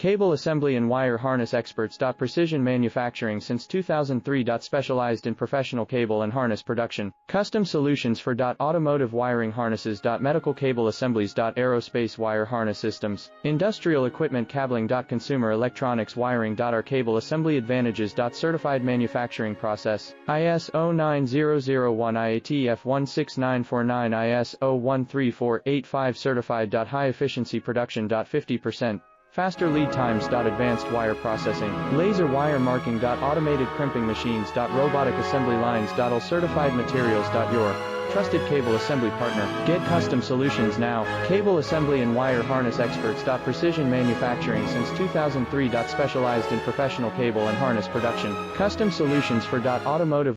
Cable assembly and wire harness experts. Precision manufacturing since 2003. Specialized in professional cable and harness production. Custom solutions for automotive wiring harnesses. Medical cable assemblies. Aerospace wire harness systems. Industrial equipment cabling. Consumer electronics wiring. Our cable assembly advantages. Certified manufacturing process. ISO 9001 IATF 16949 ISO 13485 certified. High efficiency production. 50%. Faster lead times. Advanced wire processing. Laser wire marking. Automated crimping machines. Robotic assembly lines. All certified materials. Your trusted cable assembly partner. Get custom solutions now. Cable assembly and wire harness experts. Precision manufacturing since 2003. Specialized in professional cable and harness production. Custom solutions for automotive